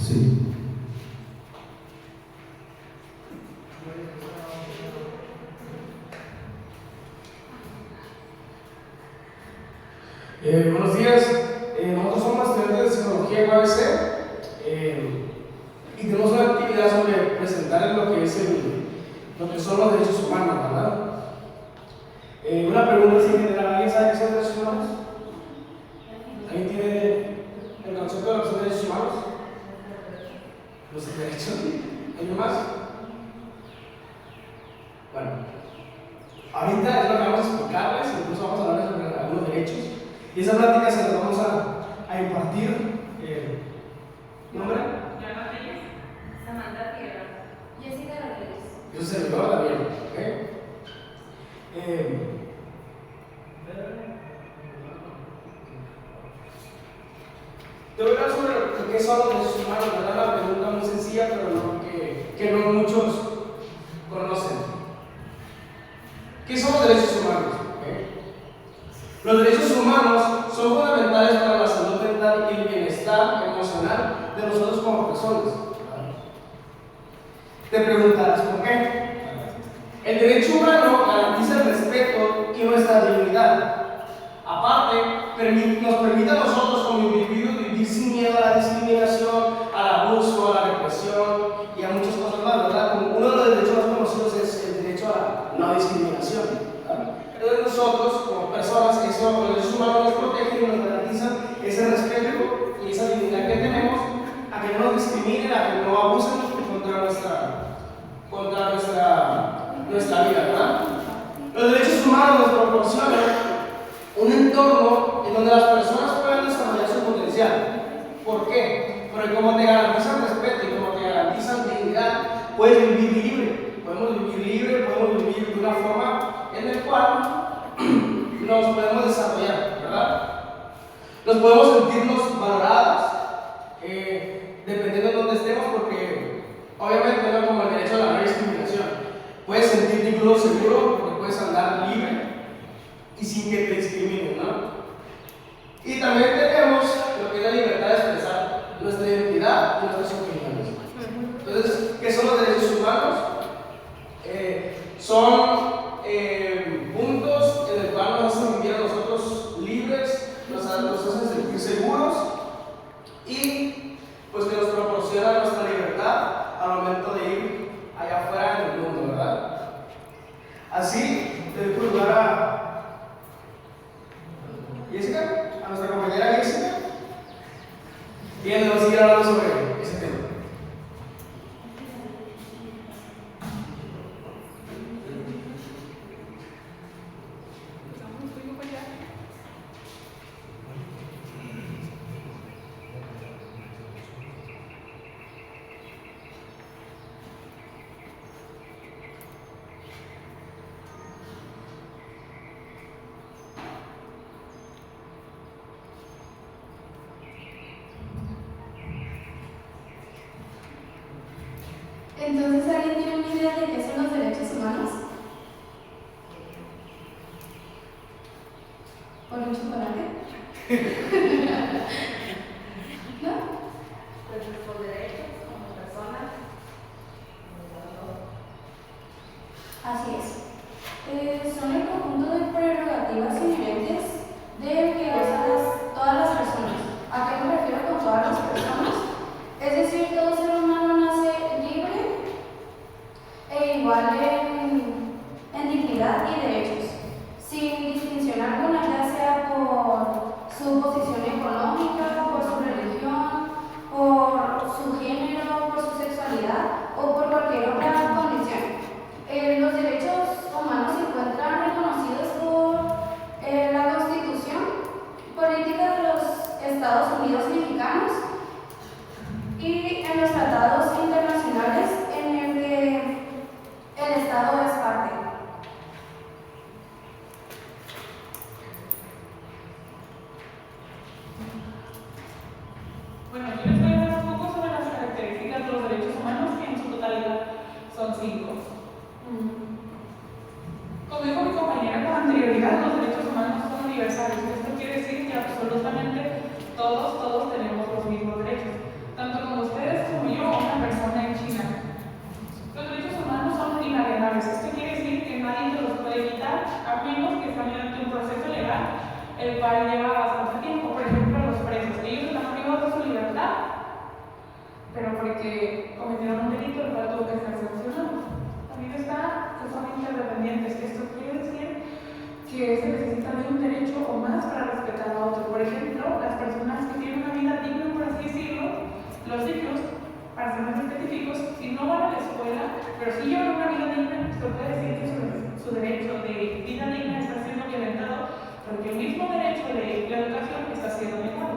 Sí. Buenos días, nosotros somos estudiantes de psicología en UABC y tenemos una actividad sobre presentar lo que son los derechos humanos, ¿verdad? Una pregunta así general: ¿alguien sabe qué son derechos humanos? ¿Alguien tiene el concepto de lo que son derechos humanos? ¿Los derechos? ¿Alguien más? Bueno, ahorita es lo que vamos a explicarles, incluso vamos a hablar sobre algunos derechos. Y esa plática se la vamos a impartir. ¿Nombre? Llama Reyes. Samantha Figueroa. Jessica Rodríguez. Yo soy servidor también, ¿ok? Te voy a hablar sobre qué son los derechos humanos. Me da una pregunta muy sencilla, pero que no muchos conocen. ¿Qué son los derechos humanos? Los derechos humanos son fundamentales para la salud mental y el bienestar emocional de nosotros como personas. Te preguntarás ¿por qué? El derecho humano garantiza el respeto y nuestra dignidad. Aparte, nos permite a nosotros como individuos vivir sin miedo a la discriminación, al abuso, a la represión y a muchas cosas más, ¿verdad? Como uno de los derechos más conocidos es el derecho a la no discriminación, ¿verdad? Entonces nosotros, como personas, los derechos humanos nos protegen y nos garantizan ese respeto y esa dignidad que tenemos, a que no nos discriminen, a que no abusen contra nuestra vida, ¿verdad? Los derechos humanos nos proporcionan un entorno en donde las personas puedan desarrollar su potencial. ¿Por qué? Porque como te garantizan respeto y como te garantizan dignidad, puedes vivir libre. Podemos vivir libre, podemos vivir de una forma en la cual nos podemos desarrollar, ¿verdad? Nos podemos sentirnos valoradas, dependiendo de dónde estemos, porque obviamente no es como el derecho a la no discriminación. Puedes sentirte incluso seguro porque puedes andar libre y sin que te discriminen, ¿no? Y también tenemos lo que es la libertad de expresar nuestra identidad y nuestras opiniones. Entonces, ¿qué son los derechos humanos? Son puntos en el cual nos hacen vivir a nosotros libres, nos hacen sentir seguros y pues que nos proporciona nuestra libertad al momento de ir allá afuera en el mundo, ¿verdad? Así, te doy lugar a Jessica, a nuestra compañera Jessica, y ella nos va a seguir hablando sobre ese tema. Entonces, ¿alguien tiene una idea de qué son los derechos humanos? ¿Por un chocolate? ¿No? Pues nuestros derechos como personas. Así es. Son el conjunto de prerrogativas inherentes de que gozan todas las personas. ¿A qué me refiero con todas las personas? Es decir, todo ser humano nace libre e igual en dignidad y derechos, sin distinción alguna, ya sea por su posición económica, por su religión, por su género, por su sexualidad o por cualquier otra condición. Los derechos humanos se encuentran reconocidos por la Constitución Política de los Estados Unidos Mexicanos y en los tratados internacionales en el que el Estado es parte. Bueno, yo les voy a hablar un poco sobre las características de los derechos humanos, que en su totalidad son 5. Como dijo mi compañera con anterioridad, los derechos humanos son universales. Esto quiere decir que absolutamente todos tenemos los mismos derechos. Tanto como ustedes el cual lleva bastante tiempo. Por ejemplo, los presos, ellos están privados de su libertad, pero porque cometieron un delito, el cual tuvo que ser sancionado. También está que son interdependientes. Esto quiere decir que se necesita de un derecho o más para respetar a otro. Por ejemplo, las personas que tienen una vida digna, por así decirlo, los niños, para ser más específicos, si no van a la escuela, pero si llevan una vida digna, se puede decir que su derecho de vida digna está siendo violentado, porque el mismo derecho de la educación está siendo negado.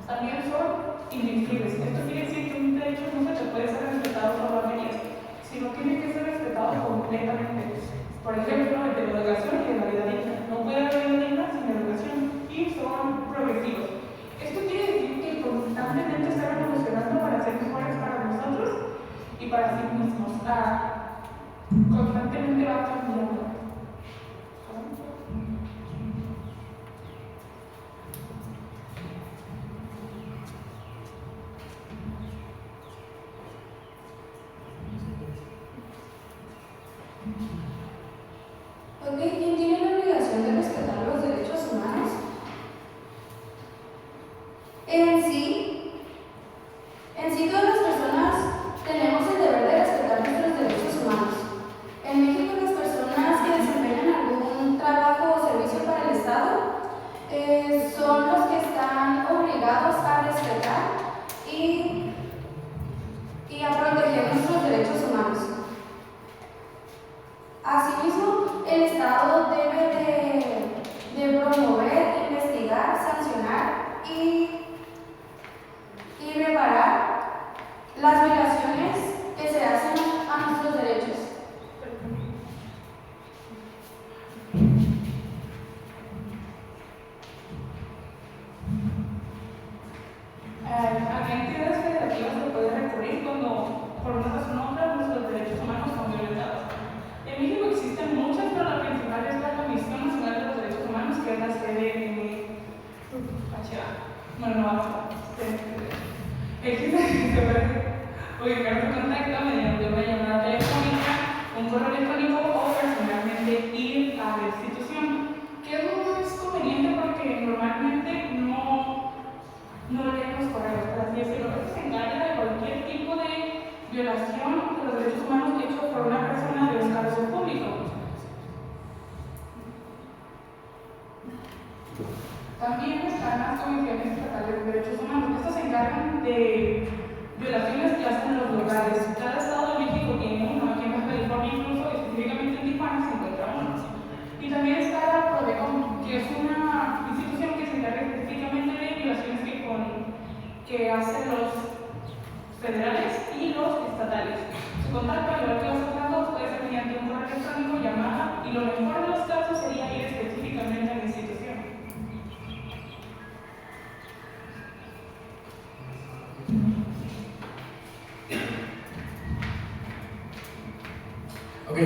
También son indivisibles. Esto quiere decir que un derecho no se puede ser respetado por la medias, sino tiene que ser respetado completamente. Por ejemplo, el de la educación y de la vida digna. No puede haber vida digna sin educación, y son progresivos. Esto quiere decir que constantemente están evolucionando para ser mejores para nosotros y para sí mismos. Constantemente va cambiando. Ok, ¿quién tiene la obligación de respetar los derechos humanos? En sí todas las personas tenemos el deber de respetar nuestros derechos humanos. En México, las personas que desempeñan algún trabajo o servicio para el Estado son los que están obligados a respetar y a proteger nuestros derechos humanos. Asimismo, el Estado debe de promover, investigar, sancionar y reparar las violaciones que se hacen a nuestros derechos. ¿A qué entidades federativas se puede recurrir cuando por una razón u otra nuestros derechos humanos son violentados? En México existen muchas, pero la principal es la Comisión Nacional de los Derechos Humanos, que es la sede en bueno, no vamos a existe que se puede ubicar su contacto mediante una llamada telefónica, un correo electrónico o personalmente ir a la institución, que es lo más conveniente porque normalmente no leen los correos, por así decirlo. Esto se encarga de cualquier tipo de violación de los derechos humanos hecho por una persona de un cargo público. También están las comisiones estatales de derechos humanos. Estos se encargan de violaciones que hacen en los lugares. Cada estado de México tiene uno, aquí en Baja California, incluso específicamente en Tijuana, se encuentra uno. Y también está la Prodecon, que es una institución que se encarga específicamente de violaciones que hacen los federales y los estatales. Su contacto, al igual que los otros, puede ser mediante un correo electrónico, llamada, y lo mejor de los casos sería ir específicamente a la institución. Ok,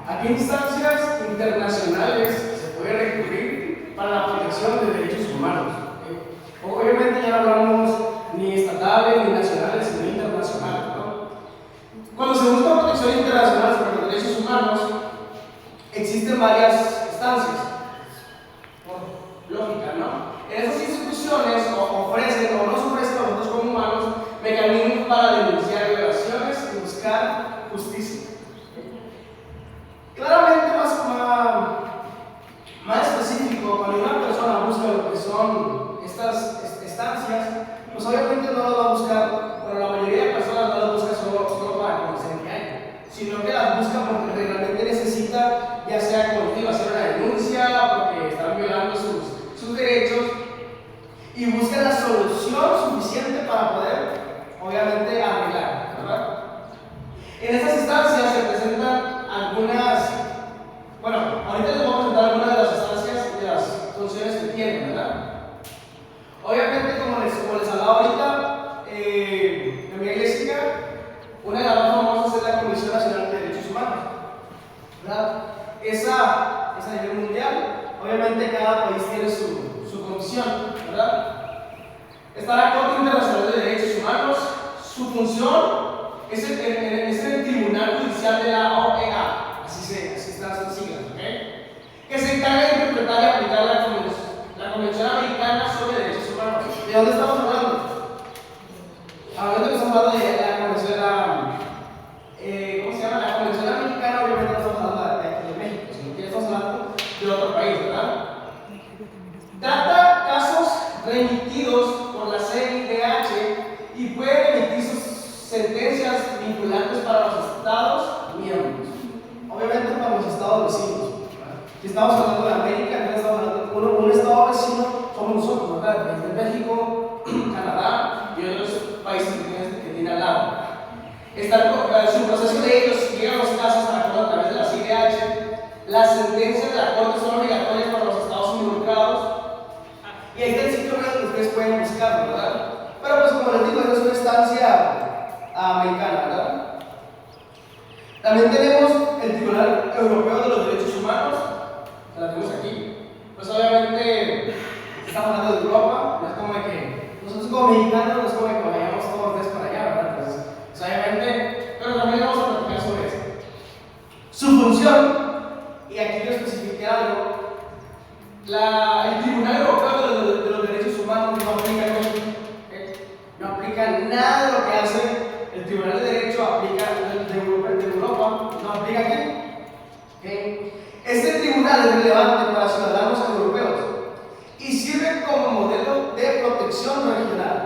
¿a qué instancias internacionales se puede recurrir para la protección de derechos humanos? Obviamente ya no hablamos ni estatales, ni nacionales, sino internacionales, ¿no? Cuando se busca protección internacional sobre los derechos humanos, existen varias instancias, por lógica, ¿no? Esas instituciones ofrecen o nos ofrecen a nosotros como humanos mecanismos para denunciar violaciones y buscar justicia. Claramente más específico, cuando una persona busca lo que son estas estancias, pues obviamente no lo va a buscar, pero la mayoría de personas no lo busca solo para conocer qué hay, sino que las busca porque realmente necesita, ya sea contigo hacer una denuncia, porque están violando sus derechos, y busca la solución suficiente para poder, obviamente, arreglar, ¿verdad? En estas instancias se presentan algunas, bueno, ahorita les voy a presentar algunas de las instancias y de las funciones que tienen, ¿verdad? Obviamente, como les hablaba ahorita, en mi iglesia, una de las más famosas es la Comisión Nacional de Derechos Humanos, ¿verdad? Esa es a nivel mundial. Obviamente, cada país tiene su comisión, ¿verdad? Está la Corte Internacional de Derechos Humanos. Su función es el Tribunal Judicial de la OEA, así están sus siglas, ¿ok? Que se encarga de interpretar y aplicar la dónde estamos hablando? Hablando que estamos hablando de la convención, ¿cómo se llama? La convención americana, obviamente no estamos hablando de México, sino que estamos hablando de otro país, ¿verdad? Trata casos remitidos por la CIDH y puede emitir sus sentencias vinculantes para los estados miembros. Obviamente para los estados vecinos. Si estamos hablando de América, entonces estamos hablando de un estado vecino, somos nosotros, ¿verdad? El país de México, Canadá y otros países que tienen al lado. Su proceso de ellos llegan los casos a acuerdo a través de la CIDH. Las sentencias de la Corte son obligatorias para los estados involucrados. Y ahí está el sitio web donde ustedes pueden buscarlo, ¿verdad? Pero pues como les digo, es una instancia americana, ¿verdad? También tenemos el Tribunal Europeo de los Derechos Humanos, que la tenemos aquí. Pues obviamente estamos hablando de Europa, no es como que nosotros como mexicanos no es como que vayamos todos los días para allá, ¿verdad? Entonces, pues obviamente, pero también vamos a platicar sobre eso. Su función, y aquí yo especifiqué algo, el Tribunal Europeo de los Derechos Humanos no aplica en México, no aplica nada de lo que hace el Tribunal de Derecho, aplica de Europa, no aplica aquí. Este tribunal es relevante para ciudadanos europeos y sirve como modelo de protección regional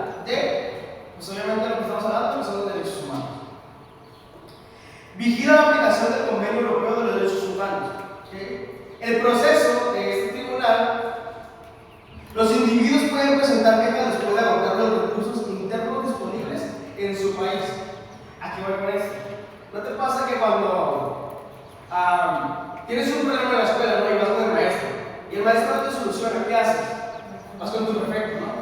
pues obviamente lo que estamos hablando pues son los derechos humanos. Vigila la aplicación del Convenio Europeo de los Derechos Humanos. El proceso de este tribunal, los individuos pueden presentar quejas después de agotar los recursos internos disponibles en su país. Aquí voy con esto. ¿No te pasa que cuando tienes un problema en la escuela, ¿no? Y vas con el maestro, y el maestro no te soluciona, ¿qué haces? Vas con tu prefecto, ¿no?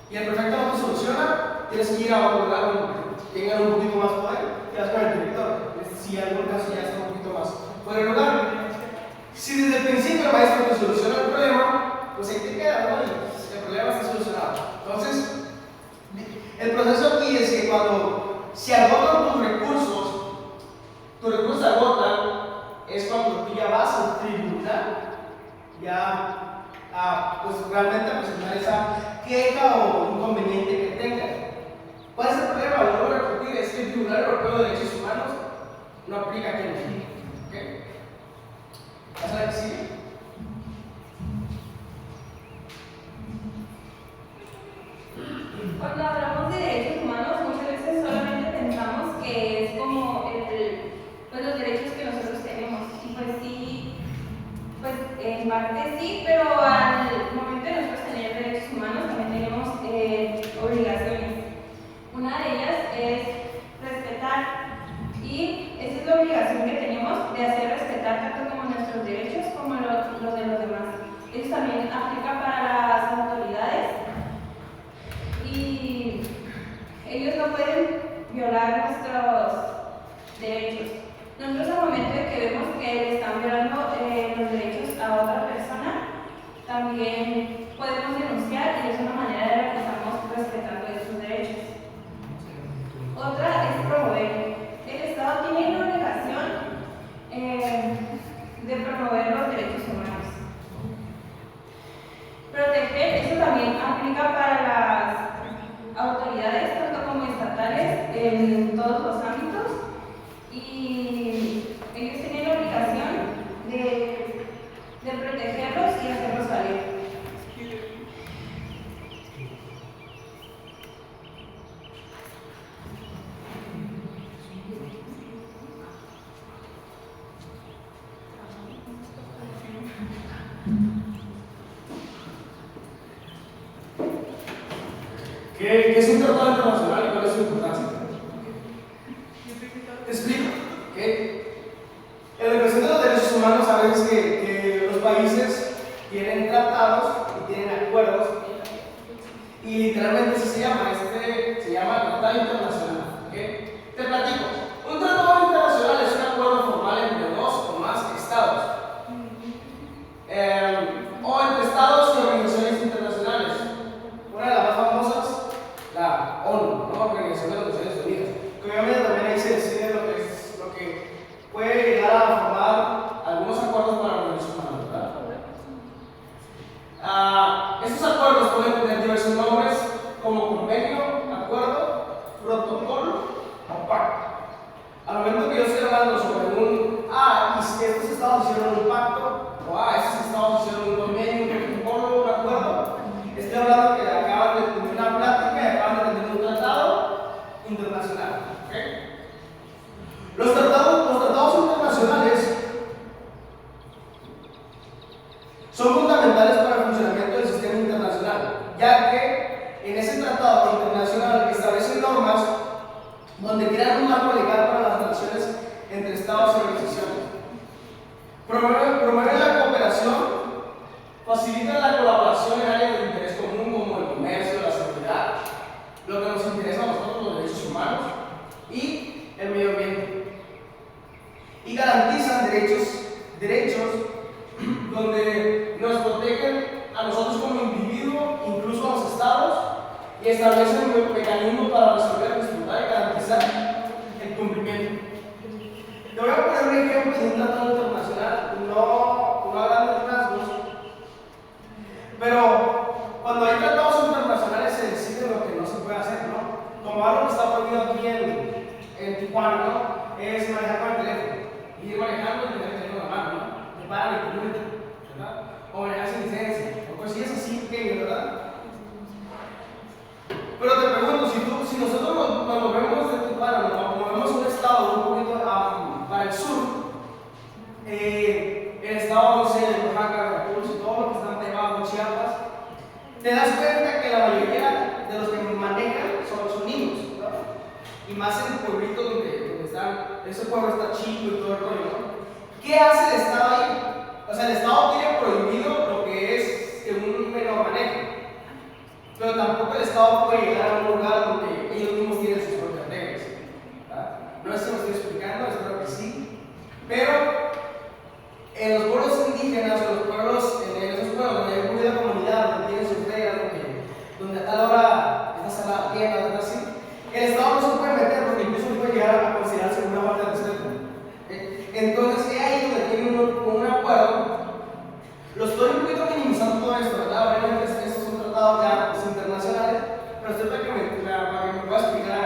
Y el prefecto no te soluciona, tienes que ir a otro lugar donde tengan un poquito más poder, te vas con el director. Si en algún caso ya está un poquito más fuera de lugar. Si desde el principio el maestro te soluciona el problema, pues ahí te queda, ¿no? Y el problema está solucionado. Entonces, el proceso aquí es que cuando se agotan tus recursos se agotan, es cuando tú ya vas al tribunal, ya pues realmente a presentar esa queja o inconveniente que tengas. ¿Cuál es el problema? Lo voy a repetir, es que el Tribunal Europeo de Derechos Humanos no aplica aquí en México. ¿Okay? ¿Pasa la que sigue? Cuando hablamos de derechos humanos, muchas veces solamente pensamos que es como pues los derechos que nosotros tenemos. Y pues sí, pues en parte sí, pero al momento de nosotros tener derechos humanos también tenemos obligaciones. Una de ellas es respetar, y esa es la obligación que tenemos de hacer respetar tanto como nuestros derechos como los de los demás. Eso también aplica para las autoridades y ellos no pueden violar nuestros derechos. Nosotros al momento de que vemos que le están violando los derechos a otra persona, también podemos denunciar y es una manera de la que estamos respetando esos derechos. Otra es promover. El Estado tiene la obligación de promover los derechos humanos. Proteger, eso también aplica para las autoridades, tanto como estatales, en todos los ámbitos, y ellos tienen la obligación de protegerlos y hacerlos valer. ¿Qué es un tratado internacional y cuál es su importancia? Te explico. En la cuestión de los derechos humanos sabes que los países tienen tratados y tienen acuerdos y literalmente así se llama, se llama Tratado Internacional. Te platico. Un tratado internacional es un acuerdo formal entre dos o más estados o entre estados y organizaciones internacionales. Una de las más famosas, la ONU, ¿no? Organización de las Naciones Unidas, que obviamente también ahí se decide lo que puede llegar a formar algunos acuerdos para los derechos humanos, ¿verdad? Estos acuerdos pueden tener diversos nombres, y establecen mecanismos para resolver, disfrutar y garantizar el cumplimiento. Te voy a poner un ejemplo de un tratado internacional, no a grandes rasgos, pero cuando hay tratados internacionales se decide lo que no se puede hacer, ¿no? Como algo que está prohibido aquí en Tijuana, ¿no? Es manejar con el teléfono, ir manejando y tener el teléfono en la mano, ¿no? Te paran y te multan, ¿verdad? O manejar sin licencia, o cosillas así pequeñas, ¿verdad? Pero te pregunto, si nosotros nos movemos de Tijuana, nos movemos a un estado un poquito para el sur, el estado, no sé, de Oaxaca, Veracruz y todo lo que están debajo, Chiapas, te das cuenta que la mayoría de los que manejan son niños, ¿verdad? Y más en pueblitos donde están, ese pueblo está chico y todo el rollo, ¿no? ¿Qué hace el estado ahí? O sea, el estado tiene prohibido lo que es que un menor maneje, pero tampoco el estado puede llegar a un lugar donde ellos mismos tienen sus propias reglas, ¿verdad? No sé si me estoy explicando, espero que sí, pero en los pueblos indígenas o los pueblos, en esos pueblos donde hay una comunidad, donde tienen sus reglas, donde a tal hora está cerrada la tienda, algo así, el Estado no se puede meter porque incluso puede llegar a considerarse una falta de respeto. Entonces, es ahí donde tienen un acuerdo. Lo estoy un poquito minimizando todo esto, ¿verdad? Obviamente estos son tratados ya internacionales, pero estoy para que me pueda explicar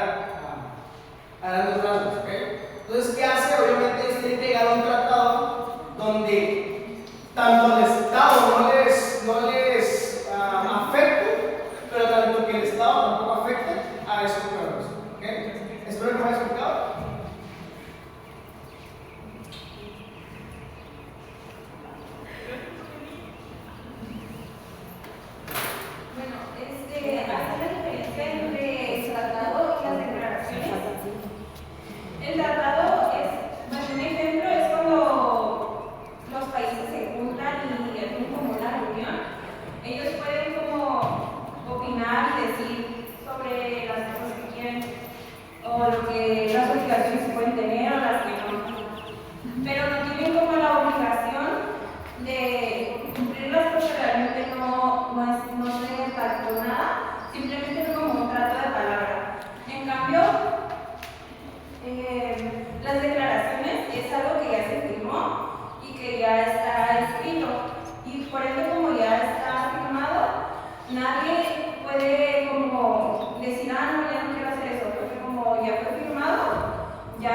a grandes rasgos, ¿ok? Entonces, ¿qué hace? Obviamente ellos tienen que llegar a un tratado donde tanto al Estado no les afecte, pero tanto que el Estado tampoco afecte a esos pueblos. ¿Okay? Espero que me haya explicado. Bueno, hace la diferencia entre el tratado y las declaraciones. El tratado es, un ejemplo, es cuando los países se juntan y hacen como una reunión. Ellos pueden como opinar y decir sobre las cosas que quieren o las obligaciones que pueden tener o las que no. Pero no tienen como la obligación de cumplirlas porque realmente no se pactó nada, simplemente es como un trato de palabra. En cambio, las declaraciones es algo que ya se firmó y que ya está escrito, y por eso como ya está firmado, nadie puede como decir, no, ya no quiero hacer eso, porque como ya fue firmado, ya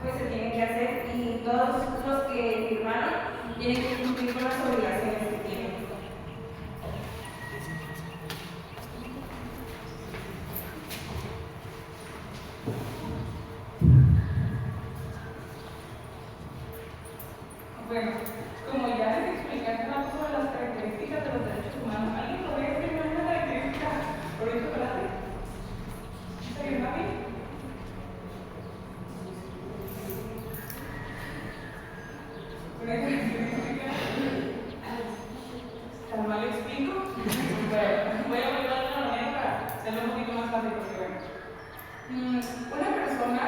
pues se tiene que hacer, y todos los que firmaron tienen que cumplir con las obligaciones que tienen. Bueno, como ya les expliqué hace rato sobre las características de los derechos humanos, ¿alguien podría decirme una característica por eso para ti? ¿Está bien, Gaby? Una característica. ¿Tal mal lo explico? Bueno, voy a volver a otra manera para hacerlo un poquito más fácil, porque bueno. Una persona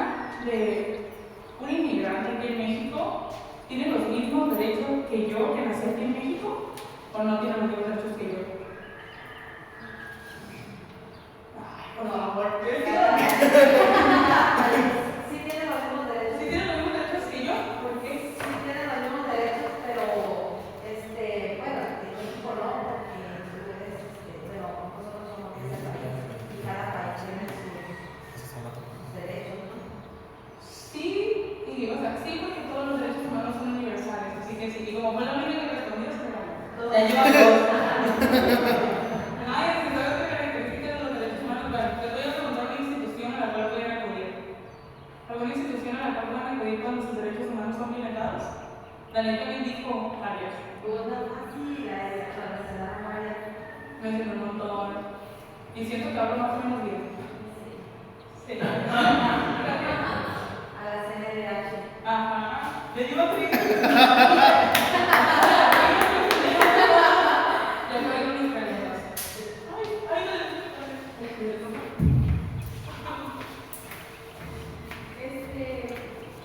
un inmigrante aquí en México ¿tiene los mismos derechos que yo, que nací aquí en México? ¿O no tiene los mismos derechos que yo? Ay, por favor. Sí tienen los mismos derechos. ¿Sí tiene los mismos derechos que yo? ¿Por qué? Sí tienen los mismos derechos, pero bueno, en México no, porque pero nosotros somos de ese país y cada país tiene sus derechos, ¿no? Sí, o sea, sí, porque todos los derechos humanos son universales, así que sí, y como fue la única que respondió, se me Te ayuda a todos. Ay, si sabes qué características de los derechos humanos, bueno, te voy a preguntar una institución a la cual pueden acudir. ¿Alguna institución a la cual pueden acudir cuando sus derechos humanos son violentados? Daniel también dijo varias. Mencionó un montón. Y siento que hablo más o menos bien. Sí. A la CNDH. Ajá. Le digo a Tri. Ya fueron mis preguntas.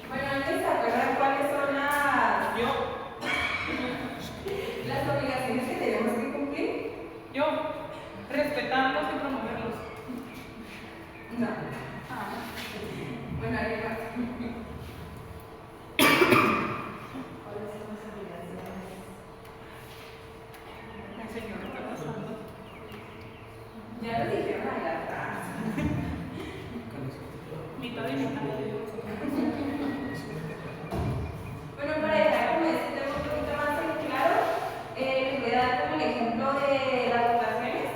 Bueno, ¿alguien se acuerdan cuáles son las obligaciones que tenemos que cumplir? Yo, respetarlos y promoverlos. Ya lo dijeron allá atrás. Mitad y mitad. Bueno, para dejar como este tema un poquito más en claro, les voy a dar como el ejemplo de las votaciones.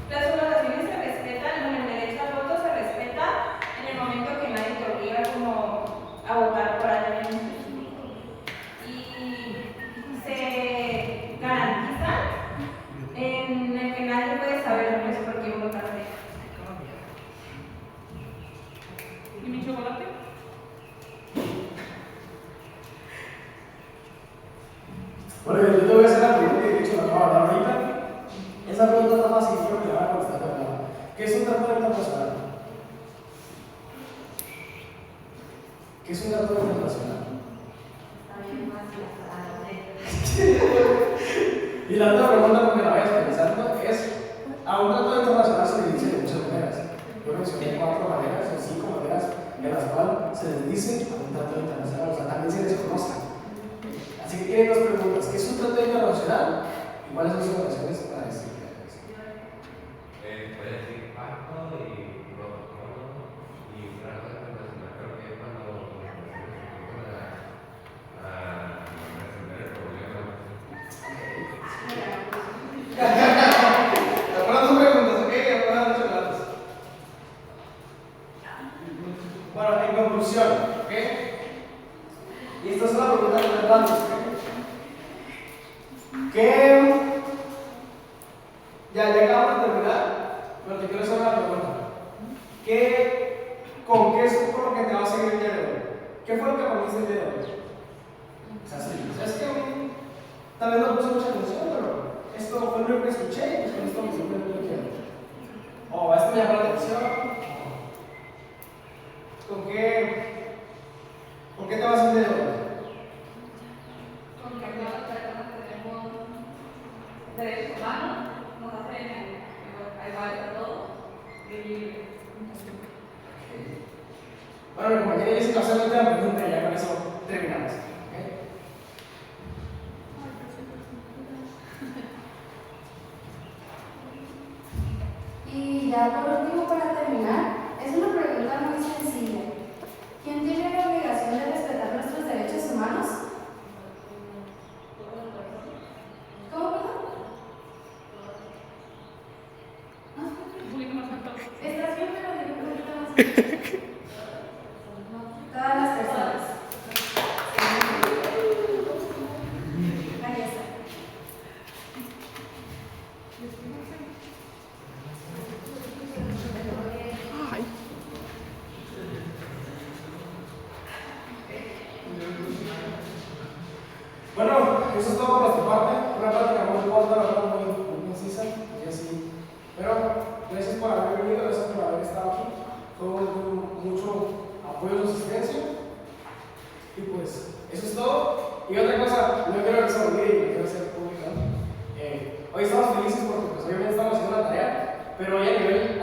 Las votaciones se respetan, bueno, el derecho al voto se respeta en el momento que nadie te obliga como a votar por alguien en específico. Y se garantiza en el que nadie puede saber pues, por qué votaste. ¿Y mi chocolate? Bueno, yo te voy a hacer la pregunta que de hecho la acabo de dar ahorita. Esa pregunta está fácil, pero te va a contestar de verdad. ¿Qué es un tratado internacional? ¿Qué es un tratado internacional? Y la otra pregunta, porque la vayas pensando, es: a un tratado internacional se le dice de muchas maneras. Yo mencioné 4 maneras o 5 maneras en las cuales se les dice a un tratado internacional, o sea, también se les conoce. Así que tienen 2 preguntas: ¿qué es un tratado internacional? ¿Y cuáles son sus relaciones para decir? Puede decir pacto y protocolo y tratado internacional. Creo que es cuando las personas se encuentran a resolver el problema. Te ponen 2 preguntas, ¿ok? Ya pueden dar chocolates. Bueno, en conclusión, ¿ok? Y esta es una pregunta que me planteas, ¿ok? Que ya acabamos de terminar, pero te quiero hacer una pregunta. ¿Con qué es por lo que te va a seguir el día de hoy? ¿Qué fue lo que aprendiste el día de hoy? O sea, sí, es que tal vez no puse mucha atención, pero esto fue lo único que escuché y pues con esto me sirve lo que quiero. O esto me llamó la atención. ¿Con qué te vas a el día de hoy? Porque todas las personas que tenemos derechos humanos nos hacen igual a todos vivir. Bueno, mi compañera Jessica hace la última pregunta y ya con eso terminamos. ¿Ok? Y ya por último, para terminar, es una pregunta muy sencilla. ¿Quién tiene la obligación de respetar nuestros derechos humanos? ¿Cómo, perdón? Un poquito más alto. Estás bien, pero digo un poquito más. Todas las personas. Ahí está. Bueno, eso es todo por nuestra parte. Una plática muy corta, la verdad, muy concisa. Y así. Pero gracias por haber venido, gracias por haber estado aquí. Fue mucho apoyo y asistencia. Y pues, eso es todo. Y otra cosa, no quiero que se olvide y quiero hacer público. Hoy estamos felices porque pues obviamente estamos haciendo una tarea, pero hoy a nivel